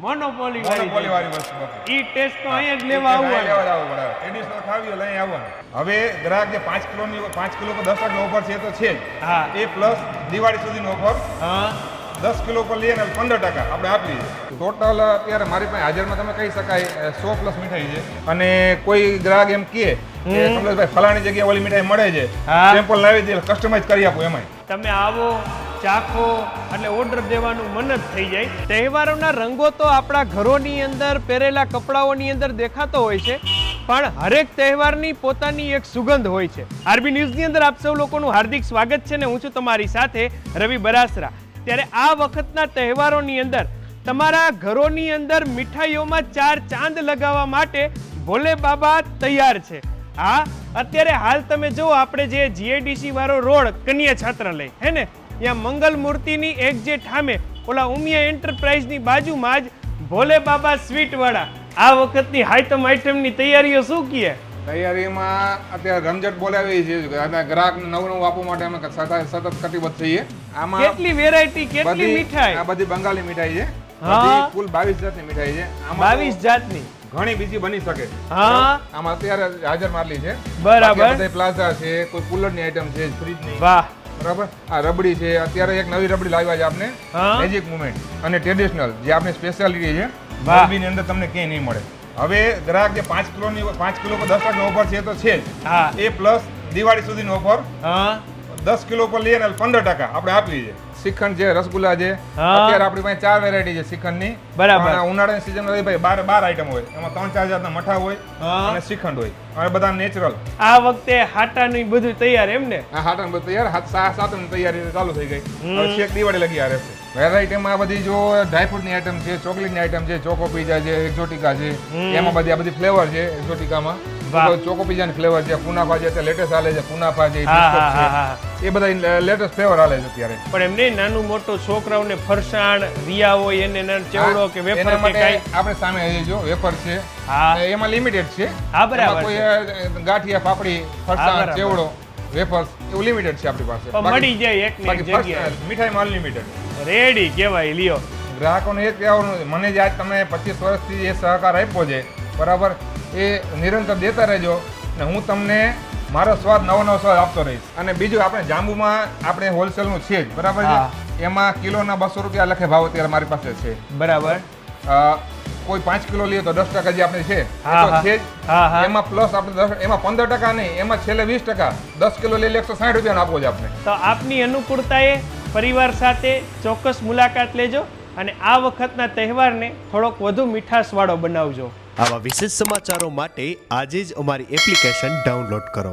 Monopoly વાળી વસ્તુ બાપુ. ઈ test તો અહીંયા જ લેવા આવવાનું. ટ્રેડિશનલ ખાવી હોય લઈ આવવાનું. હવે ગ્રાહક જે 5 કિલો પર 10% ઓફર છે તો છે જ. હા. એ પ્લસ દિવાળી સુધીનો ઓફર હા 10 કિલો પર લઈએ ને 15% આપણે આપી દઈએ. ટોટલ અત્યારે મારી પાસે હાજરમાં તમે કહી શકાય 100 પ્લસ મીઠાઈ છે. અને કોઈ ગ્રાહક એમ કહે કે કમલેશભાઈ ફલાણી જગ્યાએ ઓલી મીઠાઈ મળે છે, સેમ્પલ લાવી દે, કસ્ટમાઇઝ કરી આપું એમાંય. તમે આવો ચાખો એટલે ઓર્ડર દેવાનું મન જ થઈ જાય. તહેવારોના રંગો તો આપણા ઘરોની અંદર પહેરેલા કપડાઓની અંદર દેખાતો હોય છે, પણ હરેક તહેવારની પોતાની એક સુગંધ હોય છે. આરબી ન્યૂઝની અંદર આપ સૌ લોકોનું હાર્દિક સ્વાગત છે ને હું છું તમારી સાથે રવિ બરાસરા. ત્યારે આ વખતના તહેવારોની અંદર તમારા ઘરોની અંદર મીઠાઈઓમાં 4 ચાંદ લગાવવા માટે ભોલે બાબા તૈયાર છે. હા, અત્યારે હાલ તમે જો આપણે જે જીઆઈડીસી વાળો રોડ કન્યા છાત્રાલય હે ને, ત્યાં મંગલ મૂર્તિની એક જે ઠામે ઓલા ઉમિયા એન્ટરપ્રાઇઝની બાજુમાં જ ભોલે બાબા સ્વીટ વાળા આ વખતની આઈટમની તૈયારીઓ શું કીએ? તૈયારીમાં અત્યારે રમઝટ બોલાવી છે. ગ્રાહકને નવું આપવા માટે અમે સતત કટિબદ્ધ છીએ. આમાં કેટલી વેરાયટી, કેટલી મીઠાઈ? આ બધી બંગાળી મીઠાઈ છે. હા, કુલ 22 જાતની મીઠાઈ છે. 22 જાતની. ઘણી બીજી બની શકે. હા, આમાં અત્યારે હાજર મારલી છે. બરાબર. બધા પ્લાઝા છે, કોઈ કુલરની આઈટમ છે, ફ્રીજની. વાહ, બરાબર. આ રબડી છે, અત્યારે એક નવી રબડી લાવ્યા છે આપણે, મેજિક મુમેન્ટ અને ટ્રેડિશનલ, જે આપણી સ્પેશિયાલિટી છે. મોરબીની અંદર તમને ક્યાંય નહીં મળે. હવે ગ્રાહક જે 5 કિલો પર 10% ઓફર છે તો છે જ. હા, એ પ્લસ દિવાળી સુધીનો ઓફર હા 10 કિલો પર લઈએ ને 15% આપણે આપી દઈએ. શ્રીખંડ છે, રસગુલ્લા છે, અત્યારે આપણી પાસે 4 વેરાયટી છે શ્રીખંડની. બરાબર. ઉનાળાની સિઝનમાં ભાઈ 12 આઈટમ હોય, એમાં 3-4 જાતના મઠા હોય અને શ્રીખંડ હોય, અને બધા નેચરલ. આ વખતે હાટાની બધું તૈયાર એમ ને? આ હાટાનું બધું તૈયાર, સાતમની તૈયારી ચાલુ થઈ ગઈ. હવે છેક દિવાળી લગી આ રહેશે. વેરાયટીમાં બધી જો ડ્રાયફ્રૂટની આઈટમ છે, ચોકલેટની આઈટમ છે, ચોકો પીઝા છે, એક્ઝોટિકા છે, એમાં બધી આ બધી ફ્લેવર છે. એક્ઝોટિકામાં ચોકો પીઝાની ફ્લેવર છે, કુનાફા છે, અત્યારે લેટેસ્ટ હાલે છે, કુનાફા છે, એ બધા લેટેસ્ટ ફ્લેવર હાલે છે અત્યારે. પણ એમને નાનું મોટું છોકરાઓને ફરસાણ રિયા હોય એને ચેવડો કે વેફર કે કાઈ આપણે સામે જો વેફર છે, એમાં લિમિટેડ છે. હા, બરાબર. કોઈ ગાંઠિયા, પાપડી, ફરસાણ, ચેવડો, વેફર્સ એવું લિમિટેડ છે આપણી પાસે. મળી જાય એક ને એક જગ્યાએ. મીઠાઈમાં અનલિમિટેડ રેડી કહેવાય. લ્યો, ગ્રાહકોને એ કહેવાનું, મને જે આજ તમે 25 વર્ષથી એ સહકાર આપ્યો છે, બરાબર, એ નિરંતર દેતા રહેજો અને હું તમને મારો સ્વાદ નવો સ્વાદ આપતો રહીશ. અને બીજું, આપણે જાંબુમાં આપણે હોલસેલનું છે જ, બરાબર છે. એમાં કિલોના 200 રૂપિયા લખે ભાવ અત્યારે મારી પાસે છે. બરાબર. કોઈ 5 કિલો લઈએ તો 10% જે આપણે છે એ તો છે જ. એમાં પ્લસ આપણે એમાં 15% નહીં, એમાં છેલ્લે 20%. 10 કિલો લઈ 160 રૂપિયાનો આપવો છે આપણે. તો આપની અનુકૂળતાએ પરિવાર સાથે ચોક્કસ મુલાકાત લેજો અને આ વખતના તહેવારને થોડોક વધુ મીઠાશવાળો બનાવજો. આવા વિશેષ સમાચારો માટે આજે જ અમારી એપ્લિકેશન ડાઉનલોડ કરો.